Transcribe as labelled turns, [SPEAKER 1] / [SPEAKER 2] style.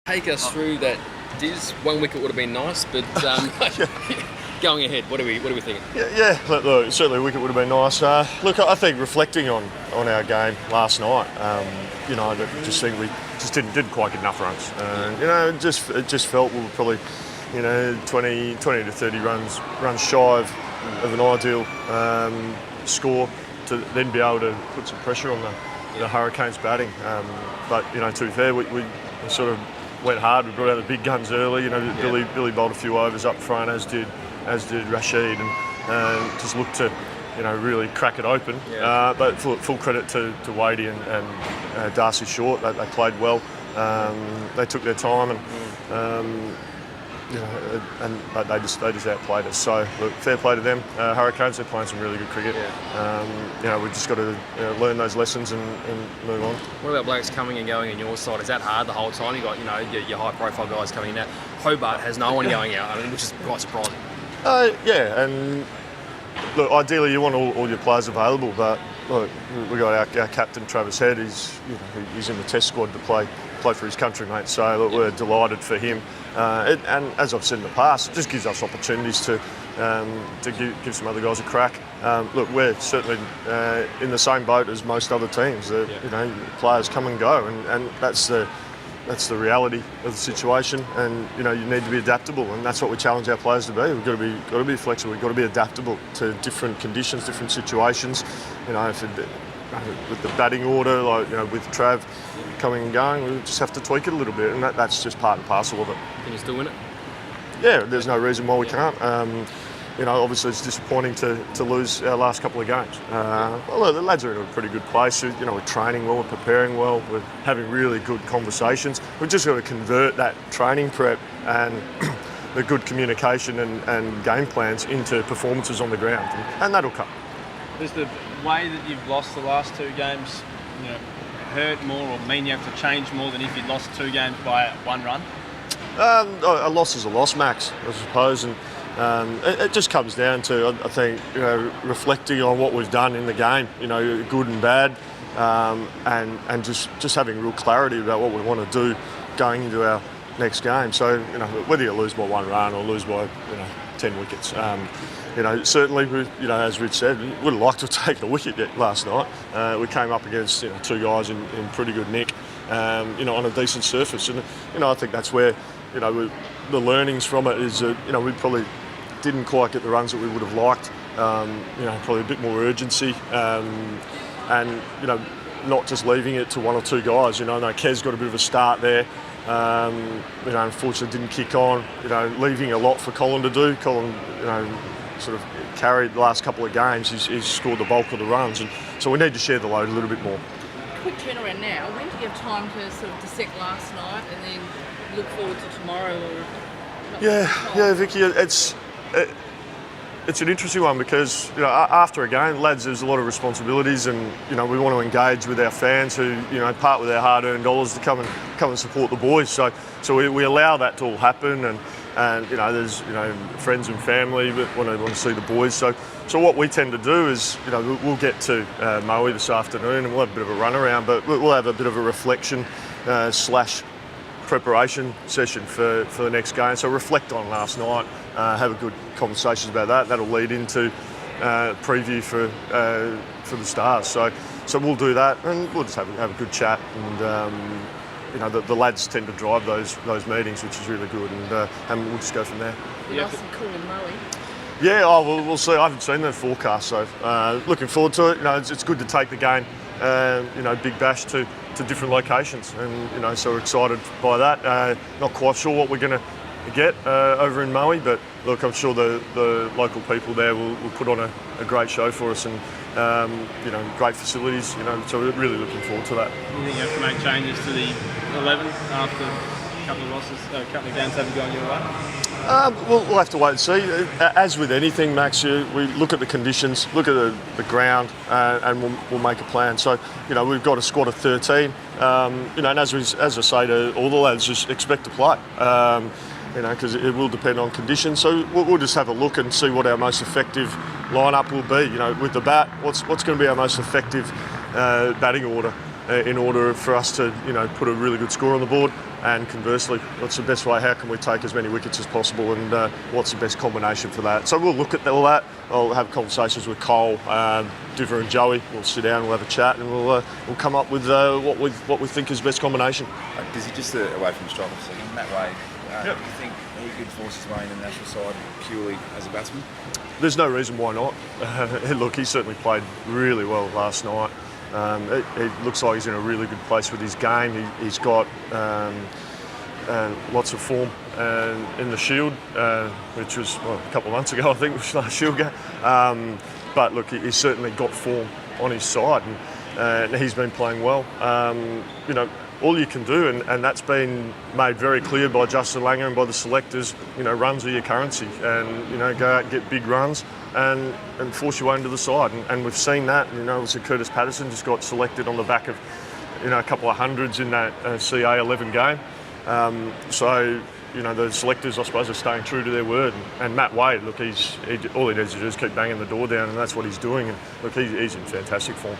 [SPEAKER 1] Take us through that. Diz, 1 wicket would have been nice, but going ahead, what are we thinking?
[SPEAKER 2] Look, certainly a wicket would have been nice. Look, I think reflecting on our game last night, I just think we just didn't quite get enough runs. It just felt we were probably, 20 to 30 runs shy of an ideal score to then be able to put some pressure on the Hurricanes batting. But to be fair, we sort of went hard. We brought out the big guns early. Billy bowled a few overs up front, as did Rashid, and just looked to really crack it open. But full credit to Wadey and Darcy Short. They played well. They took their time but they just outplayed us. So look, fair play to them. Hurricanes, they're playing some really good cricket. We've just got to learn those lessons and move on.
[SPEAKER 1] What about blokes coming and going on your side? Is that hard the whole time? You got your high profile guys coming in out. Hobart has no one going out, which is quite surprising.
[SPEAKER 2] And look, ideally you want all your players available, but look, we got our captain Travis Head. He's in the Test squad to play for his country, mate. So look, we're delighted for him. And as I've said in the past, it just gives us opportunities to give some other guys a crack. Look, we're certainly in the same boat as most other teams. Players come and go, and that's the reality of the situation. And you need to be adaptable, and that's what we challenge our players to be. We've got to be flexible. We've got to be adaptable to different conditions, different situations. With the batting order, with Trav coming and going, we just have to tweak it a little bit, and that's just part and parcel of it.
[SPEAKER 1] Can you still win it?
[SPEAKER 2] Yeah, there's no reason why we can't. Obviously it's disappointing to lose our last couple of games. Look, the lads are in a pretty good place. We're training well, we're preparing well, we're having really good conversations. We've just got to convert that training prep and the good communication and game plans into performances on the ground, and that'll come.
[SPEAKER 3] Does the way that you've lost the last two games, hurt more or mean you have to change more than if you'd lost 2 games by 1 run?
[SPEAKER 2] A loss is a loss, Max, I suppose, and it just comes down to, I think, reflecting on what we've done in the game, good and bad, and just having real clarity about what we want to do going into our next game. So, whether you lose by 1 run or lose by 10 wickets. Certainly, as Rich said, we would have liked to have taken a wicket last night. We came up against 2 guys in pretty good nick, on a decent surface, and I think that's where the learnings from it is that we probably didn't quite get the runs that we would have liked. Probably a bit more urgency, and not just leaving it to 1 or 2 guys. I know Kez got a bit of a start there. Unfortunately didn't kick on. Leaving a lot for Colin to do. Colin, sort of carried the last couple of games. He's scored the bulk of the runs, and so we need to share the load a little bit more.
[SPEAKER 4] Quick turnaround now. When do you have time to sort of dissect last night and then look forward to tomorrow?
[SPEAKER 2] Vicky, it's an interesting one because after a game, lads, there's a lot of responsibilities, and we want to engage with our fans who part with their hard-earned dollars to come and support the boys. So we allow that to all happen, and there's friends and family that want to see the boys. So what we tend to do is we'll get to Maui this afternoon, and we'll have a bit of a run around, but we'll have a bit of a reflection / preparation session for the next game. So reflect on last night, have a good conversations about that. That'll lead into preview for the Stars. So we'll do that, and we'll just have a good chat, and the lads tend to drive those meetings, which is really good, and we'll just go from there.
[SPEAKER 4] Nice and cool in Maui.
[SPEAKER 2] Yeah, we'll see. I haven't seen the forecast, so looking forward to it. It's good to take the game, Big Bash to different locations, and so we're excited by that. Not quite sure what we're going to get over in Maui, but look, I'm sure the local people there will put on a great show for us, and great facilities. So we're really looking forward to that.
[SPEAKER 3] Do you think you have to make changes to the 11 after a couple of losses, a couple of games haven't gone your way?
[SPEAKER 2] We'll have to wait and see. As with anything, Max, we look at the conditions, look at the ground, and we'll make a plan. So, we've got a squad of 13, and as I say to all the lads, just expect to play, because it will depend on conditions. So we'll just have a look and see what our most effective lineup will be. With the bat, what's going to be our most effective batting order. in order for us to, put a really good score on the board. And conversely, what's the best way? How can we take as many wickets as possible? And what's the best combination for that? So we'll look at all that. I'll have conversations with Cole, Diver and Joey. We'll sit down, we'll have a chat, and we'll come up with what we think is the best combination.
[SPEAKER 5] Does he just away from the strike for a second? Matt Wade,
[SPEAKER 2] Yep.
[SPEAKER 5] do you think he could force his way in the national side purely as a batsman?
[SPEAKER 2] There's no reason why not. Look, he certainly played really well last night. It looks like he's in a really good place with his game. He's got lots of form in the Shield, which was a couple of months ago, I think, was last Shield game. But look, he's certainly got form on his side, and he's been playing well. All you can do, and that's been made very clear by Justin Langer and by the selectors, runs are your currency, and, go out and get big runs and force your way into the side. And we've seen that, obviously Curtis Patterson just got selected on the back of, a couple of hundreds in that CA 11 game. So, the selectors, I suppose, are staying true to their word. And Matt Wade, look, all he needs to do is keep banging the door down, and that's what he's doing. And look, he's in fantastic form.